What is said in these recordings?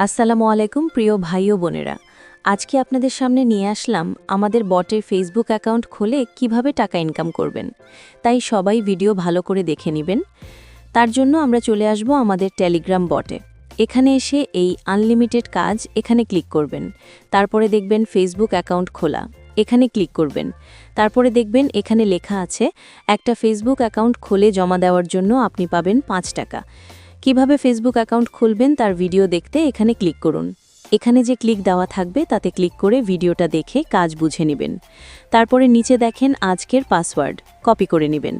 আসসালামু আলাইকুম প্রিয় ভাই ও বোনেরা। আজকে আপনাদের সামনে নিয়ে আসলাম আমাদের বটের ফেসবুক অ্যাকাউন্ট খুলে কিভাবে টাকা ইনকাম করবেন। তাই সবাই ভিডিও ভালো করে দেখে নেবেন। তার জন্য আমরা চলে আসব আমাদের টেলিগ্রাম বটে। এখানে এসে এই আনলিমিটেড কাজ এখানে ক্লিক করবেন। তারপরে দেখবেন ফেসবুক অ্যাকাউন্ট খোলা, এখানে ক্লিক করবেন। তারপরে দেখবেন এখানে লেখা আছে একটা ফেসবুক অ্যাকাউন্ট খুলে জমা দেওয়ার জন্য আপনি পাবেন ৫ টাকা। কিভাবে ফেসবুক অ্যাকাউন্ট খুলবেন তার ভিডিও দেখতে এখানে ক্লিক করুন। এখানে যে ক্লিক দেওয়া থাকবে তাতে ক্লিক করে ভিডিওটা দেখে কাজ বুঝে নেবেন। তারপরে নিচে দেখেন আজকের পাসওয়ার্ড, কপি করে নেবেন।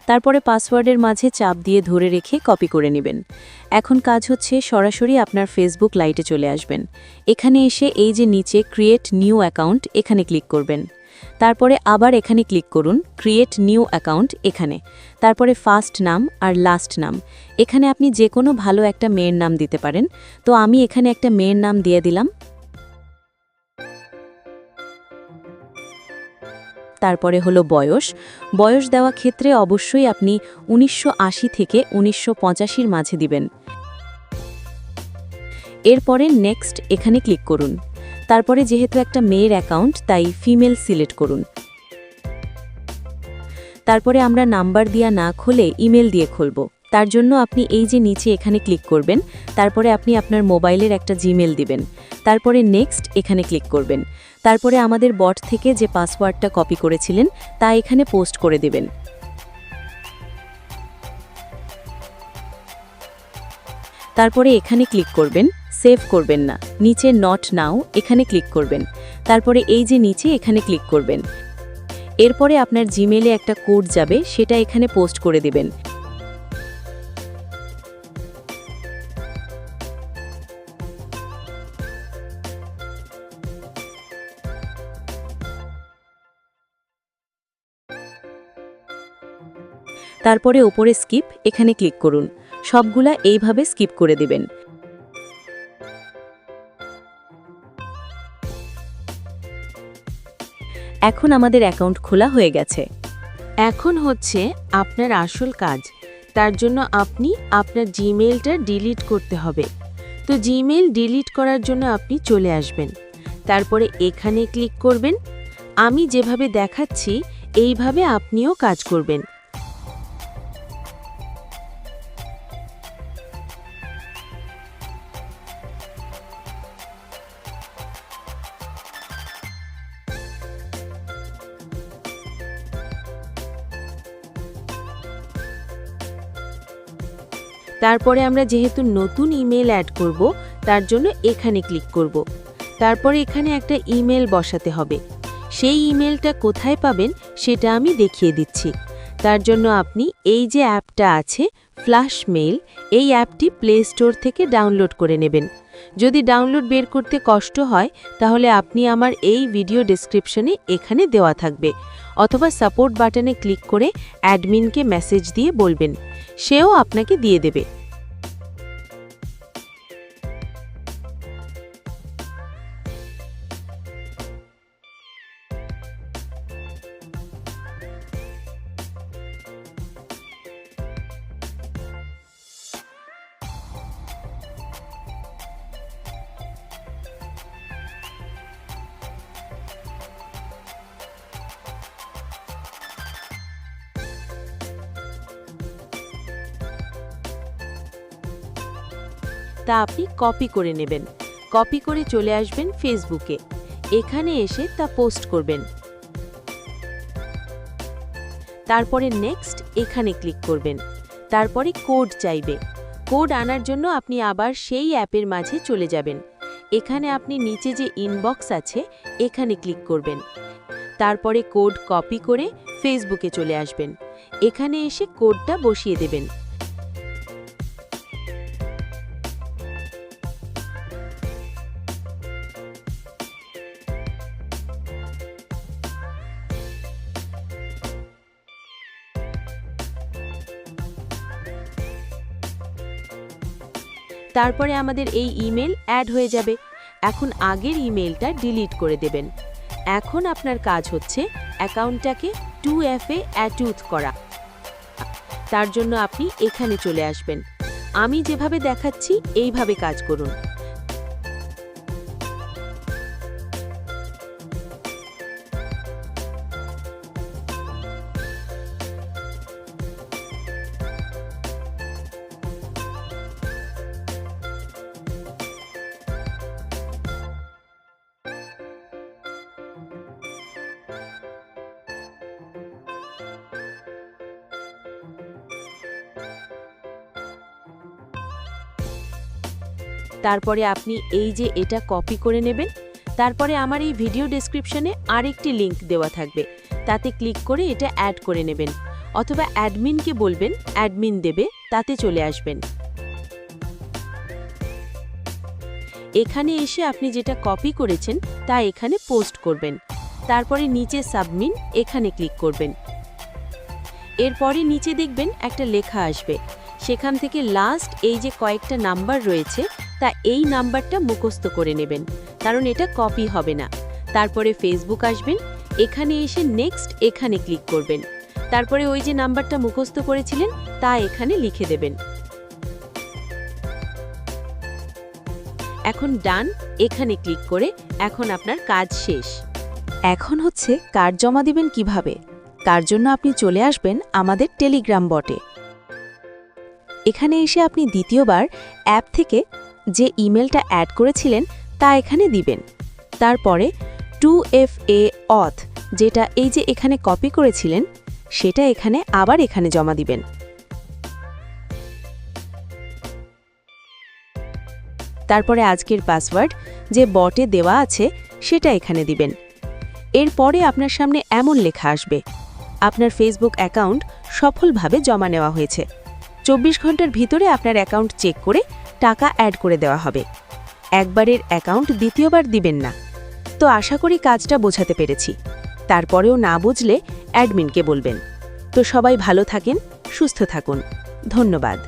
তারপরে পাসওয়ার্ডের মাঝে চাপ দিয়ে ধরে রেখে কপি করে নেবেন। এখন কাজ হচ্ছে সরাসরি আপনার ফেসবুক লাইটে চলে আসবেন। এখানে এসে এই যে নিচে ক্রিয়েট নিউ অ্যাকাউন্ট এখানে ক্লিক করবেন। তারপরে আবার এখানে ক্লিক করুন ক্রিয়েট নিউ অ্যাকাউন্ট এখানে। তারপরে ফার্স্ট নাম আর লাস্ট নাম, এখানে আপনি যে কোনো ভালো একটা মেয়ের নাম দিতে পারেন। তো আমি এখানে একটা মেয়ের নাম দিয়ে দিলাম। তারপরে হলো বয়স। বয়স দেওয়া ক্ষেত্রে অবশ্যই আপনি ১৯৮০ থেকে ১৯৮৫-র মাঝে দিবেন। এরপরে নেক্সট এখানে ক্লিক করুন। তারপরে যেহেতু একটা মেয়ের অ্যাকাউন্ট তাই ফিমেল সিলেক্ট করুন। তারপরে আমরা নাম্বার দিয়া না খুলে ইমেল দিয়ে খুলব। তার জন্য আপনি এই যে নিচে এখানে ক্লিক করবেন। তারপরে আপনি আপনার মোবাইলের একটা জিমেল দিবেন। তারপরে নেক্সট এখানে ক্লিক করবেন। তারপরে আমাদের বট থেকে যে পাসওয়ার্ডটা কপি করেছিলেন তা এখানে পোস্ট করে দেবেন। তারপরে এখানে ক্লিক করবেন, সেভ করবেন না, নিচে নট নাও এখানে ক্লিক করবেন। তারপরে এই যে নিচে এখানে ক্লিক করবেন। এরপরে আপনার জিমেলে একটা কোড যাবে, সেটা এখানে পোস্ট করে দেবেন। তারপরে ওপরে স্কিপ এখানে ক্লিক করুন। সবগুলা এইভাবে স্কিপ করে দেবেন। এখন আমাদের অ্যাকাউন্ট খোলা হয়ে গেছে। এখন হচ্ছে আপনার আসল কাজ। তার জন্য আপনি আপনার জিমেইলটা ডিলিট করতে হবে। তো জিমেইল ডিলিট করার জন্য আপনি চলে আসবেন। তারপরে এখানে ক্লিক করবেন। আমি যেভাবে দেখাচ্ছি এইভাবে আপনিও কাজ করবেন। তারপরে আমরা যেহেতু নতুন ইমেল অ্যাড করব তার জন্য এখানে ক্লিক করব। তারপরে এখানে একটা ইমেল বসাতে হবে। সেই ইমেলটা কোথায় পাবেন সেটা আমি দেখিয়ে দিচ্ছি। তার জন্য আপনি এই যে অ্যাপটা আছে ফ্ল্যাশ মেইল, এই অ্যাপটি প্লে স্টোর থেকে ডাউনলোড করে নেবেন। যদি ডাউনলোড বের করতে কষ্ট হয় তাহলে আপনি আমার এই ভিডিও ডেসক্রিপশনে এখানে দেওয়া থাকবে, অথবা সাপোর্ট বাটনে ক্লিক করে অ্যাডমিনকে মেসেজ দিয়ে বলবেন, সেও আপনাকে দিয়ে দেবে। তা আপনি কপি করে নেবেন। কপি করে চলে আসবেন ফেসবুকে। এখানে এসে তা পোস্ট করবেন। তারপরে নেক্সট এখানে ক্লিক করবেন। তারপরে কোড চাইবে। কোড আনার জন্য আপনি আবার সেই অ্যাপের মাঝে চলে যাবেন। এখানে আপনি নিচে যে ইনবক্স আছে এখানে ক্লিক করবেন। তারপরে কোড কপি করে ফেসবুকে চলে আসবেন। এখানে এসে কোডটা বসিয়ে দেবেন। তারপরে আমাদের এই ইমেল অ্যাড হয়ে যাবে। এখন আগের ইমেলটা ডিলিট করে দেবেন। এখন আপনার কাজ হচ্ছে অ্যাকাউন্টটাকে 2FA অ্যাটুথ করা। তার জন্য আপনি এখানে চলে আসবেন। আমি যেভাবে দেখাচ্ছি এইভাবে কাজ করুন। তারপরে আপনি এই যে এটা কপি করে নেবেন। তারপরে আমার এই ভিডিও ডেসক্রিপশনে আরেকটি লিংক দেওয়া থাকবে, তাতে ক্লিক করে এটা অ্যাড করে নেবেন, অথবা অ্যাডমিনকে বলবেন অ্যাডমিন দেবে, তাতে চলে আসবেন। এখানে এসে আপনি যেটা কপি করেছেন তা এখানে পোস্ট করবেন। তারপরে নিচে সাবমিট এখানে ক্লিক করবেন। এরপরে নিচে দেখবেন একটা লেখা আসবে, সেখান থেকে লাস্ট এই যে কয়েকটা নাম্বার রয়েছে তা এই নাম্বারটা মুখস্থ করে নেবেন, কারণ এটা কপি হবে না। তারপরে ফেসবুক আসবেন, এখানে এসে নেক্সট এখানে ক্লিক করবেন। তারপরে ওই যে নাম্বারটা মুখস্থ করেছিলেন তা এখানে লিখে দেবেন। এখন ডান এখানে ক্লিক করে এখন আপনার কাজ শেষ। এখন হচ্ছে কার্ড জমা দিবেন কিভাবে, তার জন্য আপনি চলে আসবেন আমাদের টেলিগ্রাম বটে। এখানে এসে আপনি দ্বিতীয়বার অ্যাপ থেকে যে ইমেলটা অ্যাড করেছিলেন তা এখানে দিবেন। তারপরে 2FA অথ যেটা এই যে এখানে কপি করেছিলেন সেটা এখানে আবার এখানে জমা দিবেন। তারপরে আজকের পাসওয়ার্ড যে বটে দেওয়া আছে সেটা এখানে দিবেন। এরপরে আপনার সামনে এমন লেখা আসবে, আপনার ফেসবুক অ্যাকাউন্ট সফলভাবে জমা নেওয়া হয়েছে। 24 ঘন্টার ভিতরে আপনার অ্যাকাউন্ট চেক করে টাকা অ্যাড করে দেওয়া হবে। একবারের অ্যাকাউন্ট দ্বিতীয়বার দিবেন না। তো আশা করি কাজটা বোঝাতে পেরেছি। তারপরেও না বুঝলে অ্যাডমিনকে বলবেন। তো সবাই ভালো থাকেন, সুস্থ থাকুন। ধন্যবাদ।